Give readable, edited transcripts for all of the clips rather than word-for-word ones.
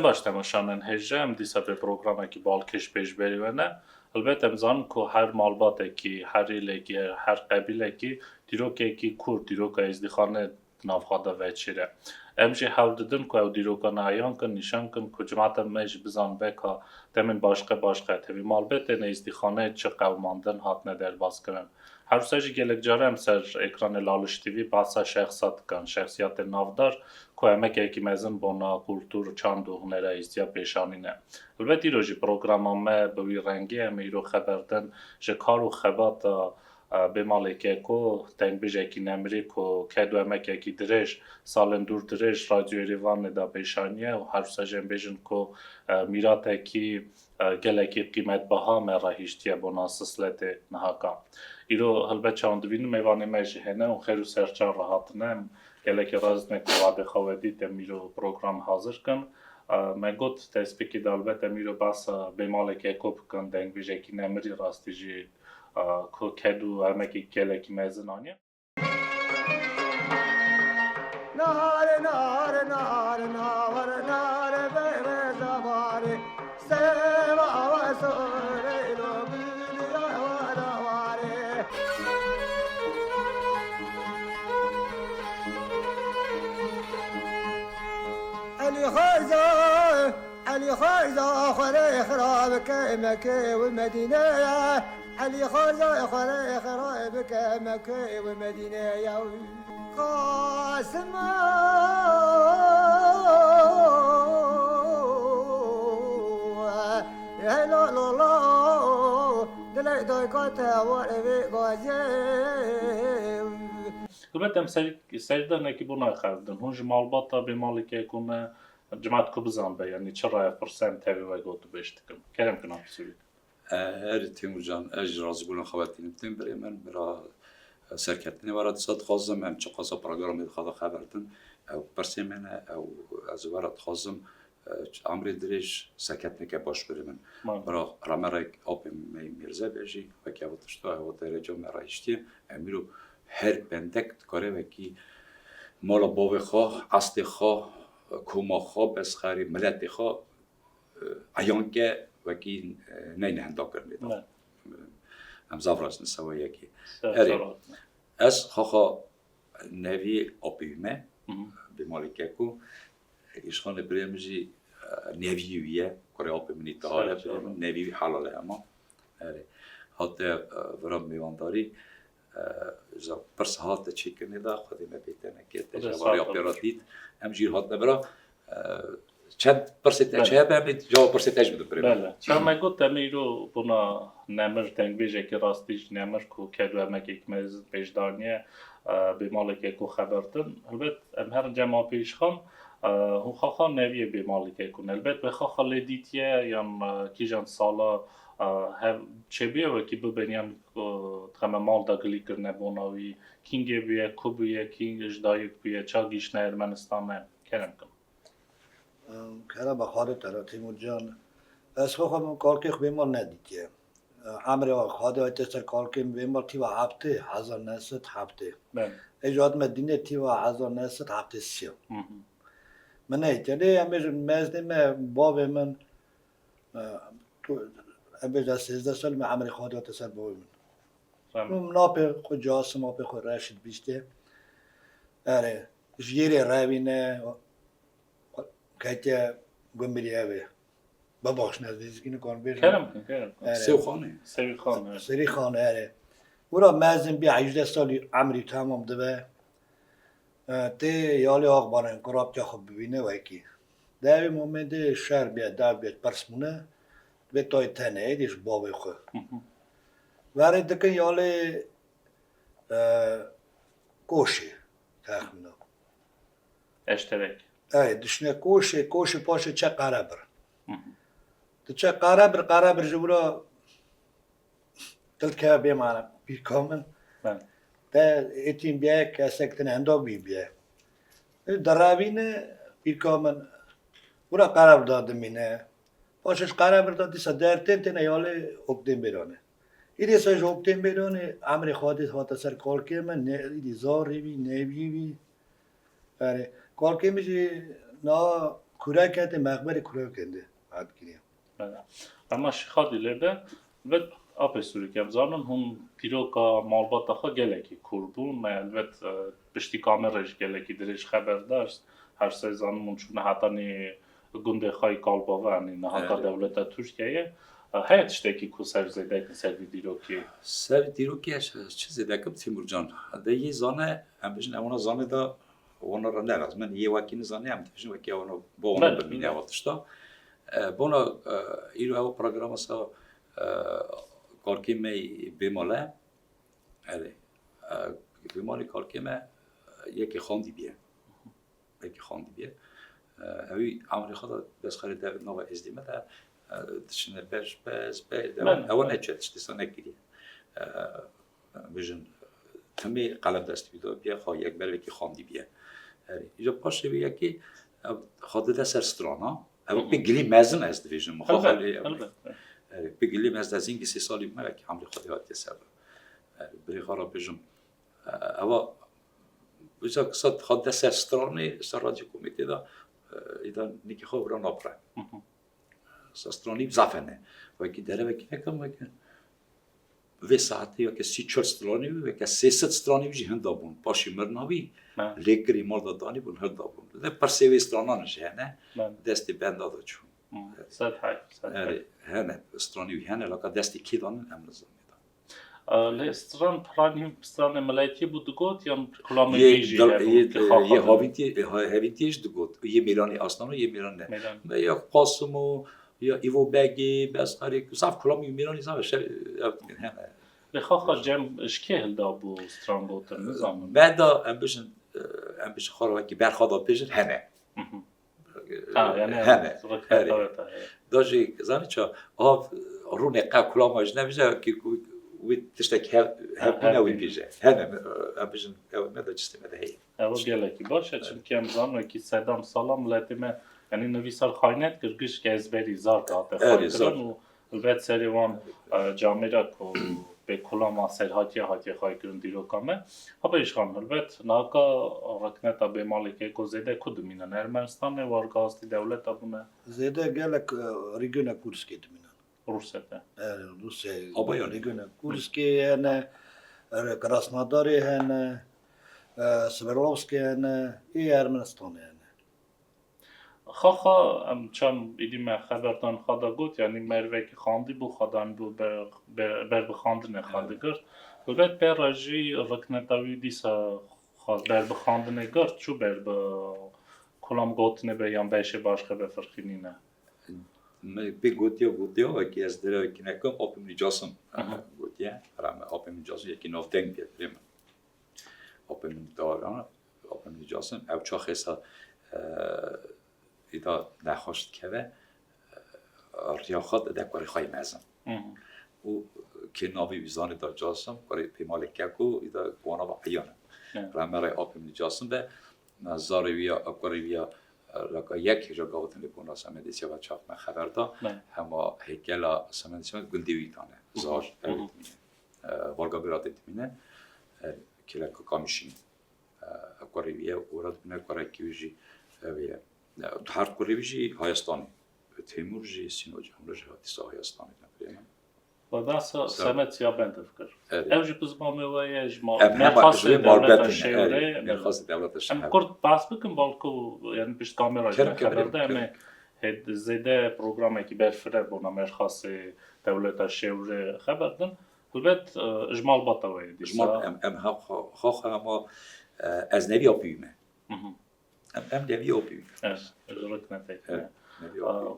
باش تماشانن هجه هم دیسا به پروگرام که بالکش پیش بریونه البته امزان که هر مالباته که هر ایله که هر قبیله که دیروکه که کورد دیروکه ازدیخانه نافخاده وچیره امجی حال دادن که او دیروکه نایان کن نشان کن که جماعت میش بزن بکا تمن باشقه تبی مالبته نزدیخانه چه قوماندن هات ندر باز کنن هر روزی گلک جاره هم سر اکران لالش تیوی باسا شخصیت نافدار که امکه که مزن بنا کلتور چند و هنر ایستیا پیشانینه البته روزی پروگرام ما به وی رنگی امیرو خبردن ج کارو خبات Bemale Kako تنگ بیشه کی نمیری که کدو امکه کی درش سالن دور درش رادیو ایران دا پیشانیه و هر سجن بیشن که میراته کی گلکی قیمت بها مراهیشتیه بناسسلت نهاکا ایرو البته چند وین میوانه میشه هنه و خیلی سرچار راحت نم گلکی راز نکواد خوادی تمیرو پروگرام حاضر کن من گفت تسبیکی دالبت میرو باس Bemale Kako کن تنگ بیشه کی نمیری راستیجی که کدو همه گلکی مزنانیه نهار نهار نهار نهار نهار به زباری سوا و سوری رو بیلیا و دواری علی خارزا خوری خراب که مکه و مدینه علی خارزا خوری خراب که مکه و مدینه قاسم يا لا لا لا دلای دایکات وارد گازی البته سجده نکی بنا خردن هنج مالباتا Bemale Kako نه جماعت کو بزن به یعنی چرا فرصت تبی و گوت بشتکم کرم کنم سوید هر تیمور جان اجراز بولن خواتین تیم برای من برا سرکتنی وارد صد خازم هم چه قصه پروگرامی خدا خبرتن او برسی من او از وارد خازم عمری درش سکتنی که باش بری من برا رمرک آب میرزه بیشی و که وقتشتا و درجه مرایشتی امیرو هر بندک کاره و کی مال باو خواه اصل خواه کوما خواه بسخری ملت خواه ایان که و کی نه هندا کرده هم زافراس نسوایی کی از خواها نوی آبیمه Bemale Kako ایشان بریمجی نویویه کاری آبیمنی تهاره نوی حلاله اما حتی ورام میوانداری زا پرس هات چی کنی دا خودی مبیتنه که تجواری آپیراتید همجیر هات نبرا چند پرسیت چه به جواب پرسیت اجمد بریم. بله. چون من گفت میرو بنا نمر تنگ بیشه که راستیش نمر کو کدو همه یک مز پیشدانیه Bemale Kako خبرتن. البته هر جمع پیش خان هو خان نویه Bemale Kako. البته به خال دیتیه یا کیجان سالا چه بیه و کی ببینیم تمام مال داخلی کرده بوناوی کینگه بیه کوبیه کینگش دایک بیه چاگیش نه ارمنستانه کرم کن. کرا بخاره ترا تیمور جان از خواهم کارکی Bemale ندیدیه امر خواهد آیت سر کارکی Bemale تیوا هفته 1907 ایجاد مدینه تیوا 1907 من ایتیه امیش مزنیم باب من تو ابدا 13 سال من امر خواهد آیت سر باب من ناپ خود جاسم ناپ خود راشد بیشته اره جیری روینه که گمبریه باباش نزدیکی نکن بیش. کرم. سری خانه اره. ورا مزن بی 18 سالی عمری تمام دوه. تی یالی آقبانه کراب جا خوب ببینه و یکی. دوی مومنده شهر بیاد دو بیاد پرسمونه. به تای تنه ایدیش بابی خود. وارد دکن یالی کوشی تخمینه. اشتراک. دشنه کوشی پاشه چه قرابر. تو چه قرابر جورا تلت که Bemale بیکامن. ده ایتیم بیه که سکتن اندام بیه. دراوینه بیکامن ورا قرار داده مینه. پاشش قرار داده سدرتن تنه یاله اکتیم بیرانه. ایدی سایش اکتیم بیرانه امر خواهد هات سر کارکی من ایدی زاری بی نوی بی. کارکی میشه نا کورا کرده مقبره کورا کرده عاد گیریم اما شخادی لده و آپسوری که بزنن هم دیروکا مالبات آخه گلکی کربون ما البته پشتی کامرش گلکی درش خبر داشت هر سازان منشون حتی نی گنده خای کالباوانی نه حتی دولت ترکیه هیچ تکی کو سر زده که سر دیروکی سر دیروکی چه زده کم تیمور جان ده یه زانه هم بجن اونا زانه دا اونا را نراز من یه وکی نزانه هم تفشن وکی اونا با اونا بمینه وقتشتا بونا ایرو او پروگرام سا کارکیمه بماله بماله کارکیمه یکی خواندی بیه اوی عمری خدا بس خرید داود نوع ازدیمه ده تشنه بس اول نچه تشتیسا نگیری بجن تمی قلب دستی بیده بیه خواه یک بر یکی خواندی بیه اینجا پاشه بیه یکی خواده ده سر سترانا او بگلی مزن از دیویژن مخواهی بگلی مزن از اینگی 3 سالی بمه که عمری خودی هاتی سر بری خارا بجم او بجا کسات خواده سر سترانی سر رادیو کمیتی ده ایدان نیکی خواه برا نابره سترانی بزافنه و اکی داره وکی نکم وکی و ساعتی وکی 30-40 سترانی وکی 300 سترانی بجی هندابون پاشی مرناوی لگری مرد دانی بون هندابون ده پرسیوی سترانانش هنه دستی بند داده چون صد های هنه سترانی وی هنه لکه دستی کی دانن هم نظام لستران پرانی ستران ملیتی بود گوت یا کلام بیجی یه هاویتیش دگوت یه میرانی اصلا و یه میران نه یا قاسمو یا ایو بگی بس خاری صاف کلام میرانی زاوش هنه بخواه جم اشکی هلدا بو ستران گوتن نظام بعدا ام بشه خارا که برخواد پیشن هنه یعنی هنه داجی زنی چا رونه قا کلام اج نمیشه که وی تشتک هپینه وی بیجه هنه ام بشن مدا چستی مده هی اول گلکی باشه چون که امزان و که صدام سالام لاتیمه یعنی نویسار خاینت گرگش که از بری زار داده خواهد و البته سریوان جامعه را که به کلام آسر هاتی خواهی کرن دیروکامه ها ایشان البته ناکا رکنتا بماله که زیده کدومینن ارمنستان وارگاستی دولت بونه زیده گلک ریگونه کورسکی دمینن روسته روسیه ریگونه کورسکی هنه کراسناداری هنه سبرلوفسکی هنه ای ارمنستان هنه خواه چون ایدیم خبردان خدا گوت یعنی مروه که خواندی بو خدان بو بر بخواندن خواندی گرد البته بر راجی رکنتاوی دیسا خواست بر بخواندن گرد چو بر کلام گوتنه به یا بیشه باشقه بفرخینی نه به گوتیا و که از دره که نکم آپم نجاسم گوتیا رام آپم نجاسم یکی نفتنگ بیاریم آپم داران آپم نجاسم او چا خیسا ایدا نخواست که ریاخات دکوری خواهی مزم او که ناوی ویزان دا جاسم کاری بمال کاکو ایدا گوانا با پیانه رامرای آپم نجاسم به نظاری ویا کاری ویا لکه یک جا گاوتن بونا سمندیسی و چاپ من خبر دا هما هیکلا سمندیسی گندیوی تانه زار والگا برات تمینه که لکه کامیشین کاری ویا اوراد بینه کاری کیوجی ویا هر کاری بیشی هایستانی تیمور جی سینوج همراج هاتیسا هایستانی نمی‌دونم. و دست سمت یا بند فکر. اوجی بزمان می‌وایش ما مرخص دولت شهره. مرخص دولت شهره. ام کرد باز بکن بالکو یعنی بیشتر کامرا خبر دارم. هد زده پروگرامی که برفره بونا مرخص دولت شهره خبر دارم. البته اجمال باتوی. اجمال ام خواخ ما از نوی آبیمه. ام نوی آبیمه. ازرق نتیجه.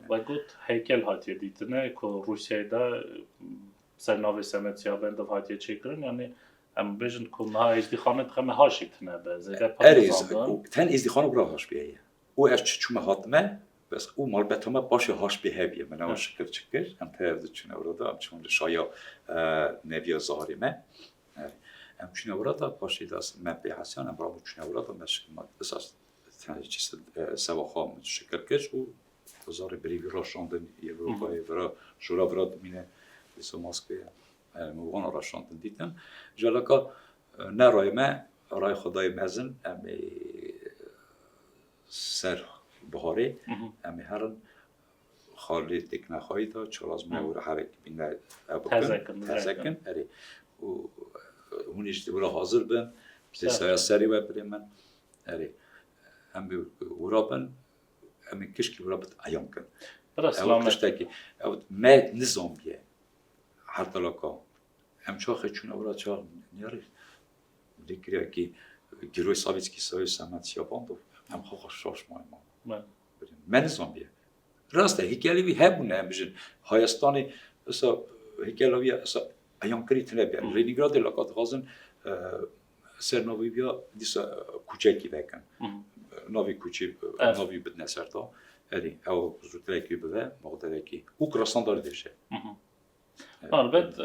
و گفت هیکل هاتی دیدنه که روسیه دا سرناوی سمت یا بند هاتی چیکرن یعنی ام بیشتر کنها ازدیخانه تخمه هاشیت نه به زده پادشاه. تن ازدیخانه برای هاش بیایه. او از چشم هاتمه بس او مال بتومه باشه هاش بیهیه من اون شکل چکر ام تفرد چونه ورادا ام چون شایا نویا ظاهریمه ام چونه ورادا باشه داست من به حسیان ام برام چونه ورادا مشکل ما اساس چیز سواخام شکل کش او زار بریوی راشاندن اروپایی برای جورا برای مینه بیسو مسکوی موان راشاندن دیدم جالکا نه رای خدای مزن امی سر بهاره امی هرن خالی تکنه خواهی دا چراز مهور حرک بینه تزکن اری و هونیش دیولا حاضر بن بسی سایه سری و بری من اری امی ورا بن امی کشکی ورا بد ایام کن او تشتاکی او ما نظام بیه هر طلاقا هم چاخه چونه ورا چاخ نیاری دیگری که گروه ساویتسکی سایه سمت سیابان دو هم خواه شاش مای ما من نظام بیه راسته هیکلی هبونه بجن هایستانی اصلا هیکلاوی اصلا ایام کریت نبیه لینیگراد لقات غازن سرناوی بیا دیسا کوچکی بکن ناوی کوچی ناوی بدن سرتا اری او زودتره کی بده مقدره کی او کراسان داره دیشه البته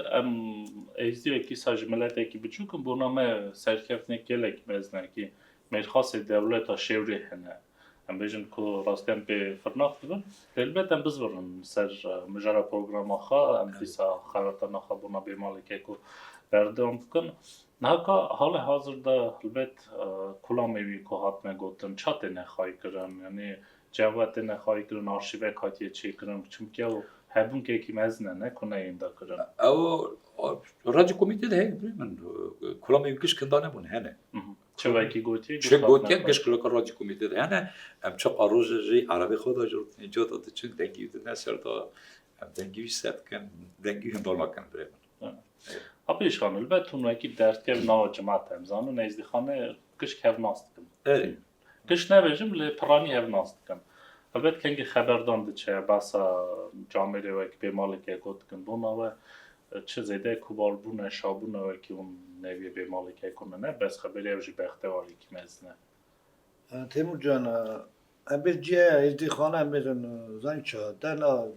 ایزدی کی ساجملت کی بچوکم برنامه سرکفتنه کلک مزنه کی مرخص دولت شوری هنه ام بیشتر که راستن به فرناخت بودن، البته ام بزرگم سر مجرا پروگرام آخا ام دیسا خرات نخا بنا بیمالی که کو بردم کن، نه که حال حاضر دا البته کلامی که هات نگوتن چات نخواهی کردن، یعنی جوات نخواهی کردن آرشیو کاتی چی کردن، چون که او هبون که کی مزنه نه کنه این دا کردن. او راجع کمیته ده من کلامی کش کندانه بون هنه. چه وقتی گویی؟ چه گویی کش کلا راجع کمیته ده هنه. ام چه قاروجی عربی خدا جور داده چون دنگی ده نسر دا دنگی سات کن دنگی هم دارم کن بریم. آبیش خانه البته اون وقتی درد که ناو جماعت امزانو نزدیک خانه کش که ناست کن. کش نباشم لی پرانی هم ناست کن. البته کنگی خبردان دچه بس جامعه و که بیمالی که گفت کن بنا و چه زیده کوبال بونه شابونه و که اون نوی بیمالی که کنه نه بس خبری اوجی بختواری که مزنه. تیمور جان ابی جیه ازدی خانه میرن زنچه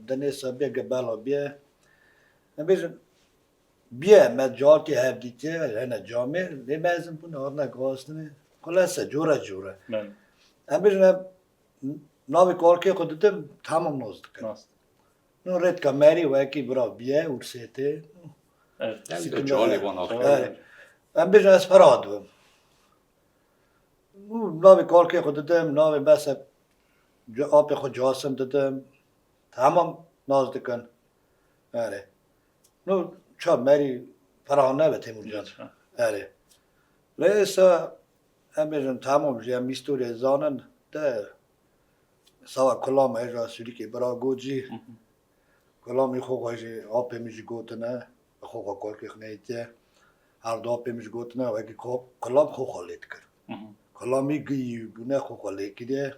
دنیسا بیا گبالا بیا میرن بیا مجاتی هفدیتی هنه جامعه نمیزن بونه آرنا گواستنه کلاسه جوره. میرن ناوی کارکی خود دیدم تمام نازد کن. نو رد کمری و اکی برا بیه ورسیته. جالی بان آخر. ام بیشتر اسپراد بودم. ناوی کارکی خود دیدم ناوی بس آب خود جاسم دیدم تمام نازد کن. آره. نو چه مری فرانه به تیمور جان. آره. لیسا ام بیشتر تمام جیم میستوری زانن ده. سوا کلام هجا سری که برا گوجی کلامی خوگاجی آب میج گوتنه خوگا کار که خنیته هر دو آب میج گوتنه و اگه کلام خوگالید کرد کلامی گیی بونه خوگالید کیه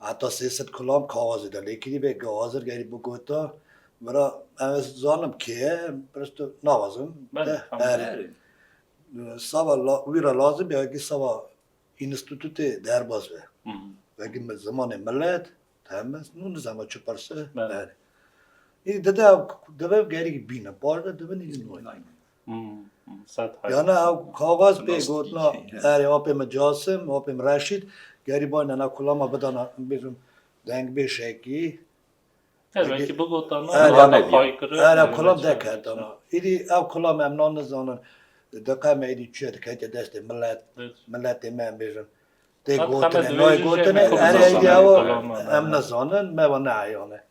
حتی 300 کلام کاغذی داره لیکیدی به کاغذر گری بگوتا برا از زانم که برست نوازم سوا ویرا لازم یا اگه سوا اینستیتوت درباز به وقتی زمان ملت تماس نون زمان چه پرسه بله این داده گری بینه بارده داده نیست یعنی کاغذ به گوتنا اری آب مجاسم آب رشید گری با نه کلام بدن بیرون دنگ بشه کی وقتی بگوتن اری کلام دکتن ایدی آب کلام امنان نزانن دکمه ایدی چیه دکته دست ملت من بیرون گوتنه نای گوتنه اری ایدیاو ام نزانن ما نعیانه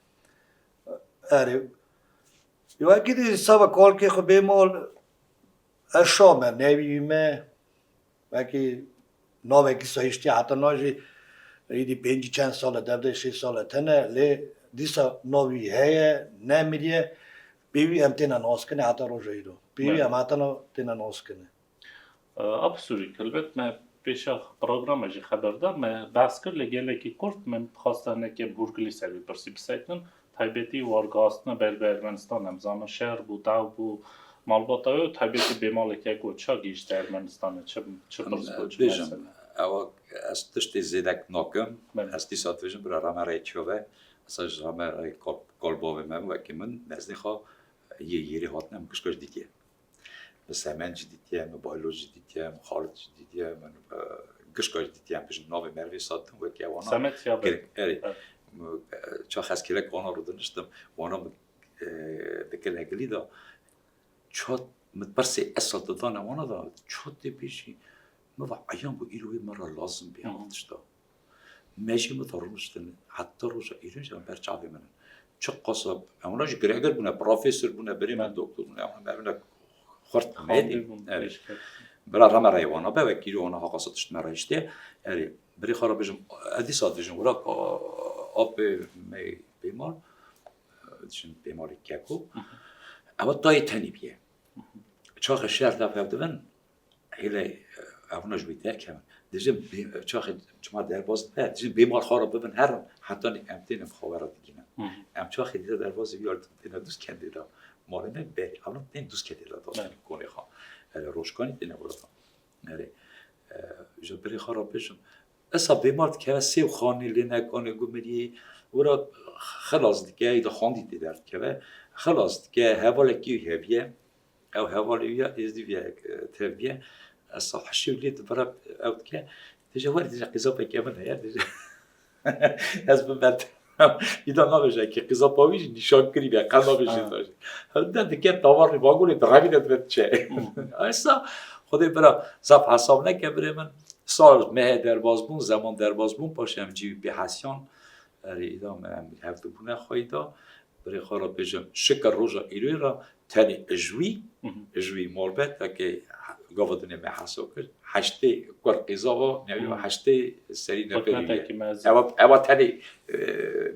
اری یه کدی سبا کار که خب بیمال اشام نویمه وکی نوی کی سایشتی حتی ناجی ایدی 5 سال دبده 6 سال تنه لی دیسا نوی هیه نمیریه بیوی ام تینا ناس کنه حتی روزی رو بیوی ام حتی تینا ناس کنه ابسوری البته من پیش برنامه خبردار من بحث کرد لگیله کی کرد من خواستم که بورگلی سری پرسی بسیتن تایبتی وارگاستن برمنستان امزان شهر بود او بود مالباتای تایبتی بیمالی که گوچا گیش در ارمنستان چه پرسپوچ مثلا او از تشتی زیدک ناکم از دیسات ویژن برای رامرای چوبه اساس رامرای کالباوی من و که من نزدیخا یری هاتنم کشکش دیگه سمنج دیدیم، بیولوژی دیدیم، خارج دیدیم، گشکاش دیدیم، پیش ناوی مروی ساتم و که وانا. سمت یا به. چه خاص کلی وانا رو دانستم، وانا دکل هگلی دا، چه متبرسی اصل دادن وانا دا، چه پیشی، ما ایام با ایروی مرا لازم بیامدش دا. ماشي متروشتن حتى روش ایرانش هم برچاوی منن چه قصب اموناش گرگر بونه پروفسور بونه بریم دکتر بونه امونا خورد میدی برا رام رایوانا به وکیل اونا ها قصدش نرایشته یعنی بری خرابشم ادی سادشم ورا آب می بیمار دشن بیماری کاکو اما تای تنی بیه چاخ شهر دفعه هیله اموناش بیتر کم دیجی چاخ جمع درباز نه دیجی بیمار خراب ببین هرم حتی امتحان مخابرات دیگه ام چاخ دیده درباز بیارد دینا دوست کندیدا مالنه بری اما نه دوست کندیدا داشتن کنه خا روشکانی دینا ولادم نره جو بری خراب بشم اصلا بیمار که سیو خانی لینه کنه گویی ورا خلاص دیگه ایده خاندی دیدرد که خلاص دیگه حواله کی هبیه او حواله یا ازدیویه تبیه اصلا حشیولیت برا اوت که دیجا وارد دیجا قضا بکه من هیا دیجا از بعد ایده نمیشه که قضا پاویش نشان کنی بیا قضا بشه داشت هنده دیگه داور باگولی درگی داد چه اصلا خودی برا زب حساب نکه بره من سال مه دربازبون زمان دربازبون پاشم جیبی به حسیان ایده من هفته بونه خواهیدا برای خورا بجم شکر روژا ایروی را تنی اجوی مالبت که گاودنی می حساب کرد هشته کار قضا و نمیدونم هشته سری نپریه اما تنی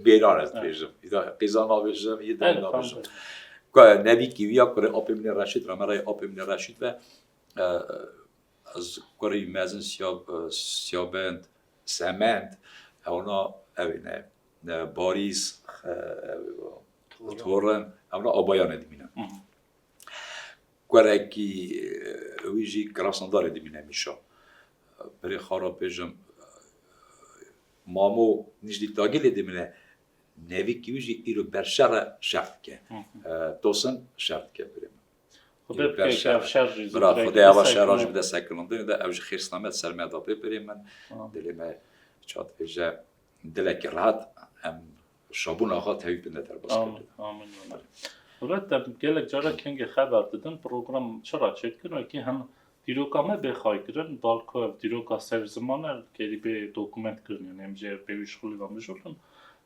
بیران است بجم قضا نبجم ایده نبجم نبی کیویا کره آب من رشید رامرای آب من رشید و از کره مزن سیابند سمند اونا اوینه باریس تورن اونا آبایان دمینه کره کی ویجی کراسندار دمینه میشه برای خراب بجم مامو نجدی تاگل دمینه نوی کی ویجی ایرو برشر شرط که توسن شرط که بریم خدا بکه شر ریزی برای خدا اول شراج بده سکلنده ده اوج خیرسنامت سرمه دابه بریم من دلمه چات ویجه دلک راحت ام شابون آقا تایید بنده در باز کرده. آمین. ولاد در گلک جارا کنگ خبر دادن پروگرام چرا چک کنه که هم دیروکا ما بخوای کردن بالکو دیروکا سر زمانه که به دکمنت کردن نمیشه به ویشخولی و میشولن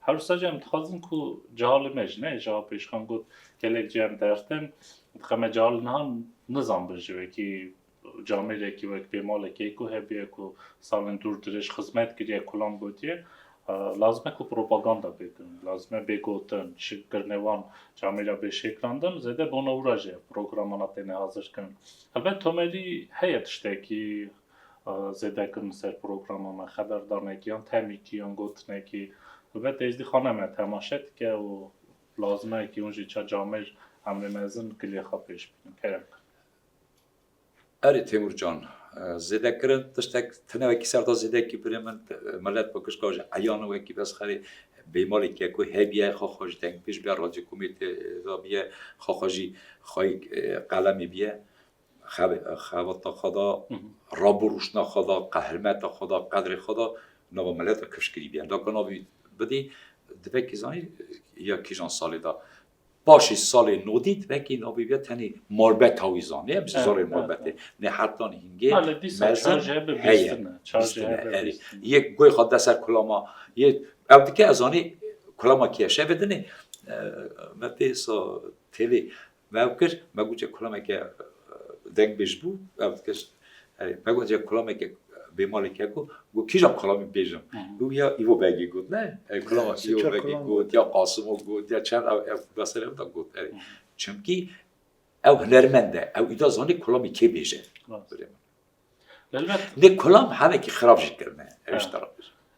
هر ساجم تخازن کو جهال مجنه جواب پیشخان گفت گلک جام درتن خم جهال نه نظام بجوه که جامعه کی وقت بماله کی کو هبیه کو سالن دور درش خدمت کردی کلام گوتیه لازمه کو پروپاگاندا بکن لازمه بگوتن شکرنوان جامعه به شکراندن زده بنا اوراجه پروگرامانا تنه حاضر کن البته تومری هیئت شته کی زده کن سر پروگرامانا خبردار نکیان تمی کیان گوتنه کی البته ازدی خانم تماشت که و لازمه کی اونجی چه جامعه امر مزن کلی خاپش بین کرم اری تیمور جان زده کرد تشتک تنها کی سردا زده کی بریم ملت بکش کاج عیان و کی بس خری بیماری که کوی هبیه خواهش دنگ پیش بیا رادیو کمیته دابیه خواهشی خواهی قلمی بیه خوات خدا رابروش خدا قهرمت خدا قدر خدا نو ملت کشکری بیان دا کنه بدی دبی کیزانی یا کیجان سالی دا باشی سال نودید وکی نابی بیاد تنی مربت هاویزانه بس زور مربته نه حتی هنگه مزن هیه یک گوی خود دستر کلاما یک اولی که از آنی کلاما کیشه بدنی متیسا تیلی مگوش مگوچه کلاما که دنگ بیش بود اولی که مگوچه کلاما که بیماری که گو کیجام کلامی بیجم گو یا ایو بگی گود نه کلاما ایو بگی گود یا قاسمو گود یا چند بسرم تا گود چونکی او هنرمنده او ایدا زانی کلامی کی بیجه نه کلام همه کی خرابش کرده ایش طرف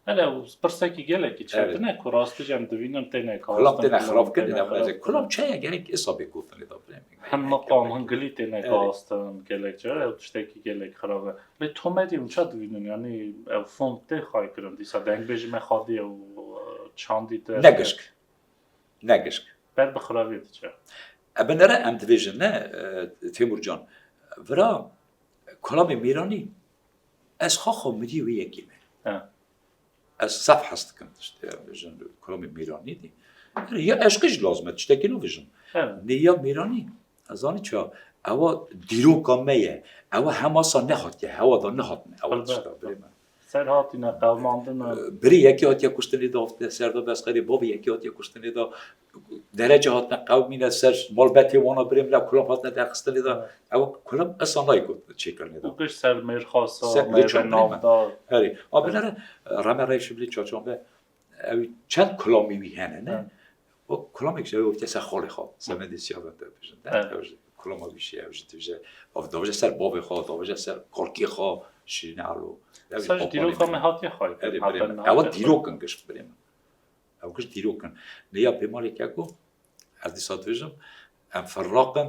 اله پرسکی گله کی چه نه کراست جام دوینم تنه کلام تنه خراب کرده نه کلام چه یعنی حسابی گفتن دا هم مقام هنگلی تنه کاستن گله چه تشتکی گله خرابه لی تو مدیم چه دوینن یعنی فونت خواهی کردم دیسا دنگ بیجی مخادی و چاندی در نگشک بعد بخرابید چه ابنره ام دویژن نه تیمور جان ورا کلام میرانی از خواهم میدی و یکیمه از صف هست کم تشته ویژن کلام میرانی دی یا عشقش لازمه تشتکی نو ویژن نیا میرانی از آنی چه اوا دیروکا میه اوا هماسا نهاد که هوا دا نهاد نه اول تشته بریم Ser hatine qavmandına biri yeki hatiye kuştuni da ofte serda besqeri babi yeki hatiye kuştuni da derece hatne qavmine ser malbeti wana birimle kulam hatne daxstani da ev kulam asanay gut çekerni da u qish ser merxasa Ser lütfen mervenavda heri abilere rameray şibli çocuğum ve ev çend kulami vi hene ne o kulam ekşe ofte ser xali kha semedi siyavet bejin kulama bir şey evjitice of doje ser babi kha doje ser korki kha şinalo Ser Diroka me hatiye xay Ewa Dirokan gishk birim. Ewa gish Dirokan. Neya Bemale Kako, az disat vizim, em ferraqan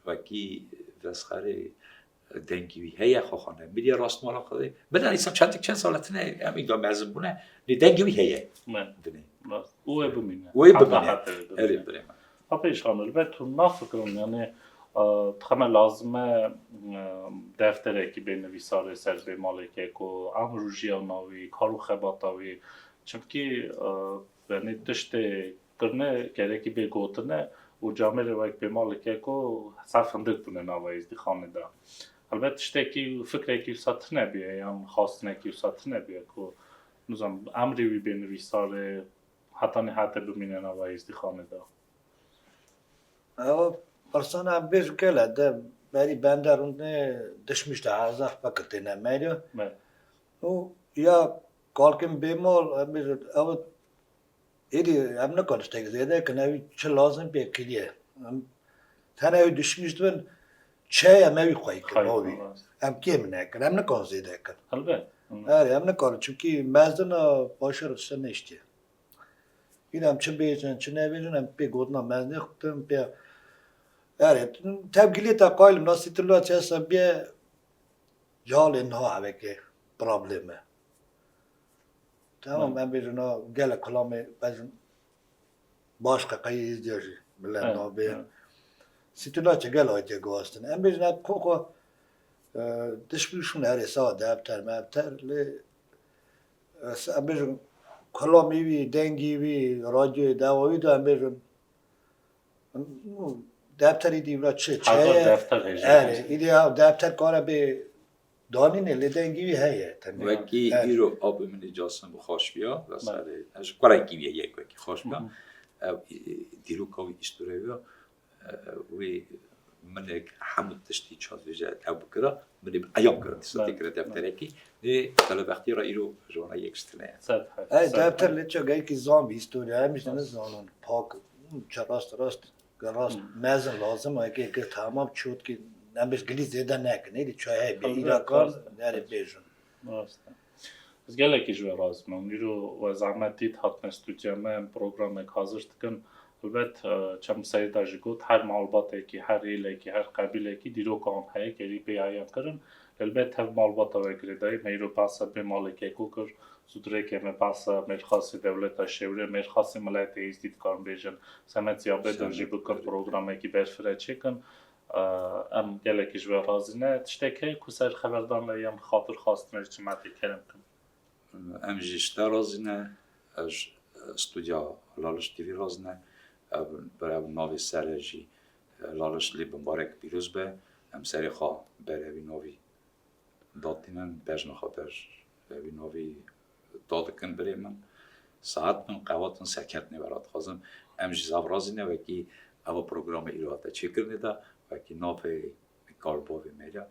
vaki vesxari dengi vi heye xoxane. Milya rastmala qadi. Beden insan çantik salatine em igla mezim bune. Ne dengi vi heye. Men Bine. u e bimine Ve bimine. Eri birim. Apı işanır ve tunna fıkrım yani تخمه لازمه دفتره که بین ویساره سر Bemale Kako ام روژی آناوی کارو خباتاوی چونکی یعنی تشته کرنه گرکی به گوتنه و جامعه وقت Bemale Kako صرف فندق بونه ناوی ازدی خانه دا البته تشته که فکره که ساتر نبیه یا خواستنه که ساتر نبیه که نظام امری وی بین ویساره حتی نهاته بمینه ناوی ازدی خانه دا Persona bir gele de beri benderunde düşmüştü azaf paketine meriyor. O ya kalkın Bemale bir evet idi amne konuştuk zede kanavi lazım bir kiliye. Tane düşmüştü ben çaya mevi koy ki am kimne kan amne konuştuk. Elbette. Evet amne konuş çünkü mezuna başarısı ne işte. İnam çabeyecen çnevelin am bir godna mezne xtum bir Evet, tevgili ta qaylım nasıl tırla çesa bir yalın ha aveki problemi. Tamam ben bir no gele kulağımı bazı başka kayı izliyor bilen no bir situla çegel ayte gostun. En bir ne koko dışbüşün her esa daftar maftarli en bir kulağımı bir dengi bir radyo davavi da en bir دفتری دیولا چه دفتر آره ایده دفتر کاره به دانینه لدنگی هیه وکی ایرو آب من اجازه بخواش بیا و سر اش کاری کیه یک وکی خوش بیا دیروکا و استوریو و من حمد تشتی چهار وجه اب کرا من ایام کرد ستی کرد دفتری کی نه طلب وقتی را ایرو جوانا یک استنه ای دفتر لچه گای کی زامبی استوری همیش نه زانون پاک راست راست مزن لازم आहे ki tamam çut ki nemiz giliz eden ne ki neydi çay bir İrakan nere bejun. Rasta. Az gelek iş var azman. Niro ve zahmetit hatne stüdyeme programı hazırtıkın. Elbet çam sayıda jigot her malbate ki her ile ki her kabile ki Diroka on hay ki bir ayan karın. Elbet her malbata ve gredai meyro pasa Bemale Kako kır. Zudrek me pasa merxasi devleta şevre merxasi millet izdit karn bejin. Samet ziyabet jibukar programı ki berfire çekin. ام gelek iş ve razine tişteke kuser haberdanla yam xatır xastner çimati kerim kin. Em jî işte razine ez stüdya Lalish TV razine berev navê serê jî Lalish lê bimbarek pîroz be em serê xwe berevî navî datînin bejna xwe berevî navî dadikin birê min saet min qewatin serketnê vera dixwazim em jî zav razîne wekî ew programê îro hate çêkirinê de wekî navê kalbavê me re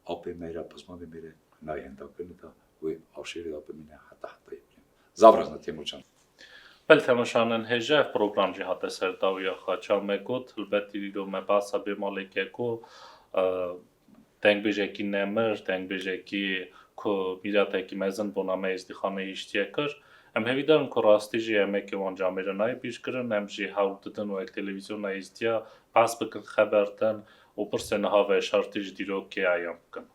apê me re pizmavê me re nayên dakirinê de wê arşîvê da bimîne heta hetayê bilên zav razine Têmurcan Bel temoşanın heje program jî hate serdawiya xwe çame got elbet îro me basa Bemale Kako dengbêjekî nemir dengbêjekî ku mîratekî mezin bûna me êzdîxaneyê îştiye kir em hevî darin ku rastî jî emekê wan camêre nayê pîşkirin em jî hewl didin û televizyona êzdiya bas bikin xeber din û pirsê niha veşartî ji Dîrokê ayan bikin